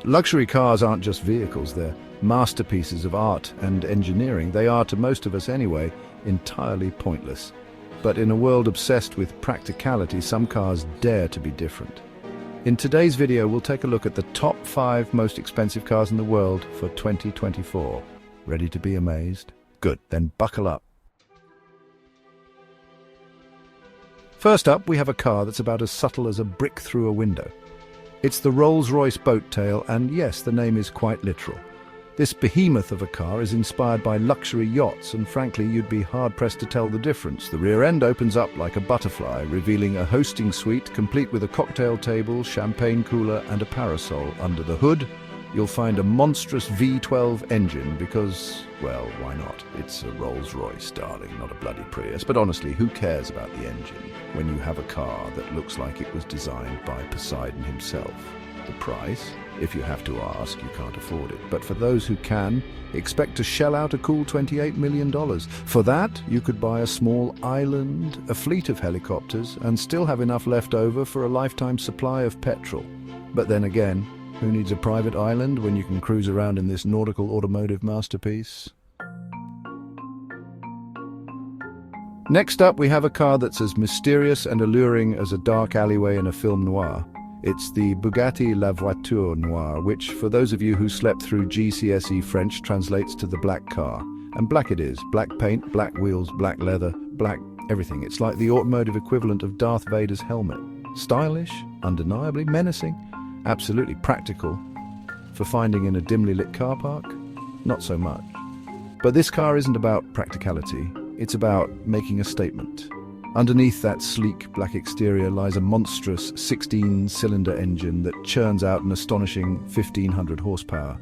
Luxury cars aren't just vehicles, they're masterpieces of art and engineering. They are, to most of us anyway, entirely pointless. But in a world obsessed with practicality, some cars dare to be different. In today's video, we'll take a look at the top 5 most expensive cars in the world for 2024. Ready to be amazed? Good, then buckle up. First up, we have a car that's about as subtle as a brick through a window. It's the Rolls-Royce boat tail, and yes, the name is quite literal. This behemoth of a car is inspired by luxury yachts, and frankly, you'd be hard-pressed to tell the difference. The rear end opens up like a butterfly, revealing a hosting suite complete with a cocktail table, champagne cooler, and a parasol. Under the hood, you'll find a monstrous V12 engine because, well, why not? It's a Rolls-Royce, darling, not a bloody Prius. But honestly, who cares about the engine when you have a car that looks like it was designed by Poseidon himself? The price? If you have to ask, you can't afford it. But for those who can, expect to shell out a cool $28 million. For that, you could buy a small island, a fleet of helicopters, and still have enough left over for a lifetime supply of petrol. But then again, who needs a private island when you can cruise around in this nautical automotive masterpiece? Next up, we have a car that's as mysterious and alluring as a dark alleyway in a film noir. It's the Bugatti La Voiture Noire, which, for those of you who slept through GCSE French, translates to the black car. And black it is. Black paint, black wheels, black leather, black everything. It's like the automotive equivalent of Darth Vader's helmet. Stylish, undeniably menacing, absolutely practical. For finding in a dimly lit car park? Not so much. But this car isn't about practicality. It's about making a statement. Underneath that sleek black exterior lies a monstrous 16-cylinder engine that churns out an astonishing 1,500 horsepower.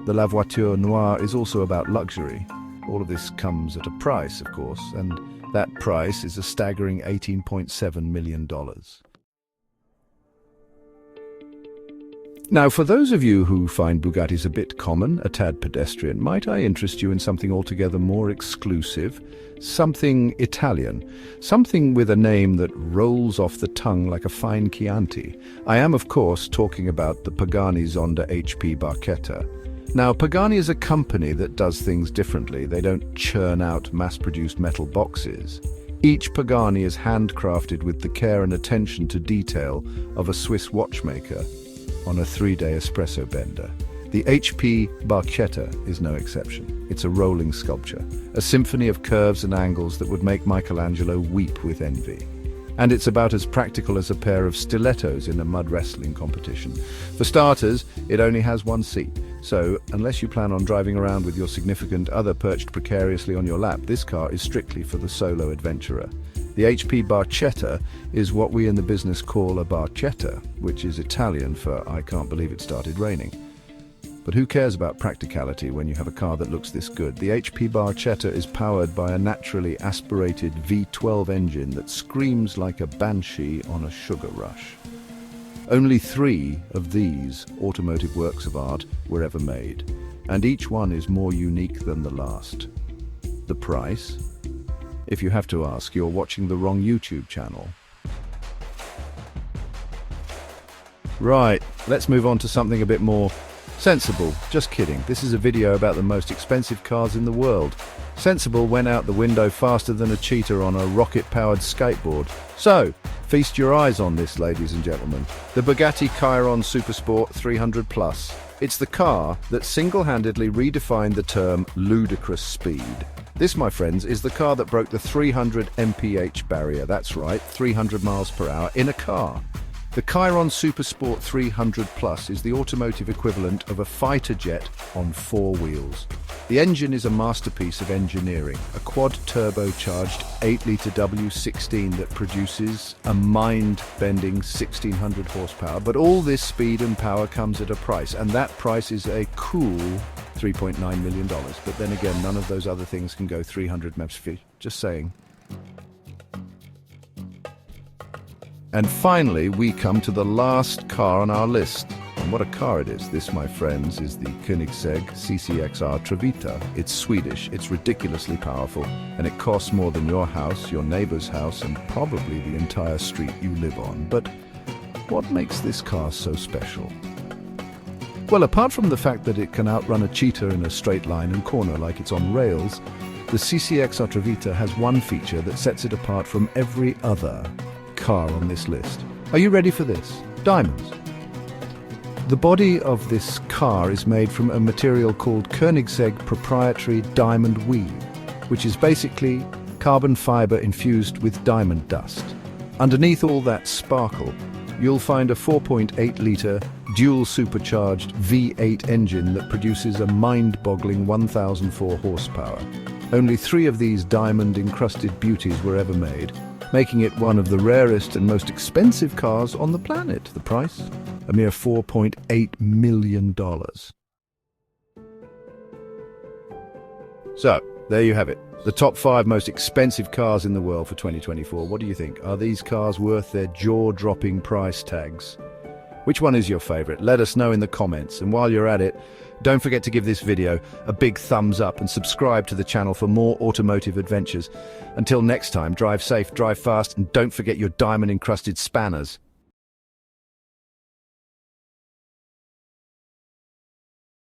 The La Voiture Noire is also about luxury. All of this comes at a price, of course, and that price is a staggering $18.7 million. Now, for those of you who find Bugattis a bit common, a tad pedestrian, might I interest you in something altogether more exclusive, something Italian, something with a name that rolls off the tongue like a fine Chianti. I am, of course, talking about the Pagani Zonda HP Barchetta. Now, Pagani is a company that does things differently. They don't churn out mass-produced metal boxes. Each Pagani is handcrafted with the care and attention to detail of a Swiss watchmaker on a 3-day espresso bender. The HP Barchetta is no exception. It's a rolling sculpture, a symphony of curves and angles that would make Michelangelo weep with envy. And it's about as practical as a pair of stilettos in a mud wrestling competition. For starters, it only has one seat, so unless you plan on driving around with your significant other perched precariously on your lap, this car is strictly for the solo adventurer. The HP Barchetta is what we in the business call a Barchetta, which is Italian for "I can't believe it started raining." But who cares about practicality when you have a car that looks this good? The HP Barchetta is powered by a naturally aspirated V12 engine that screams like a banshee on a sugar rush. Only 3 of these automotive works of art were ever made, and each one is more unique than the last. The price? If you have to ask, you're watching the wrong YouTube channel. Right, let's move on to something a bit more sensible. Just kidding. This is a video about the most expensive cars in the world. Sensible went out the window faster than a cheetah on a rocket-powered skateboard. So, feast your eyes on this, ladies and gentlemen. The Bugatti Chiron Supersport 300 Plus. It's the car that single-handedly redefined the term ludicrous speed. This, my friends, is the car that broke the 300 mph barrier. That's right, 300 miles per hour in a car. The Chiron Supersport 300 Plus is the automotive equivalent of a fighter jet on 4 wheels. The engine is a masterpiece of engineering, a quad-turbocharged 8-litre W16 that produces a mind-bending 1,600 horsepower. But all this speed and power comes at a price, and that price is a cool $3.9 million. But then again, none of those other things can go 300 mph. Just saying. And finally, we come to the last car on our list. And what a car it is. This, my friends, is the Koenigsegg CCXR Trevita. It's Swedish, it's ridiculously powerful, and it costs more than your house, your neighbor's house, and probably the entire street you live on. But what makes this car so special? Well, apart from the fact that it can outrun a cheetah in a straight line and corner like it's on rails, the CCXR Trevita has one feature that sets it apart from every other car on this list. Are you ready for this? Diamonds. The body of this car is made from a material called Koenigsegg proprietary diamond weave, which is basically carbon fiber infused with diamond dust. Underneath all that sparkle, you'll find a 4.8-litre dual supercharged V8 engine that produces a mind-boggling 1,004 horsepower. Only 3 of these diamond-encrusted beauties were ever made, making it one of the rarest and most expensive cars on the planet. The price? A mere $4.8 million. So, there you have it. The top 5 most expensive cars in the world for 2024. What do you think? Are these cars worth their jaw-dropping price tags? Which one is your favorite? Let us know in the comments. And while you're at it, don't forget to give this video a big thumbs up and subscribe to the channel for more automotive adventures. Until next time, drive safe, drive fast, and don't forget your diamond-encrusted spanners.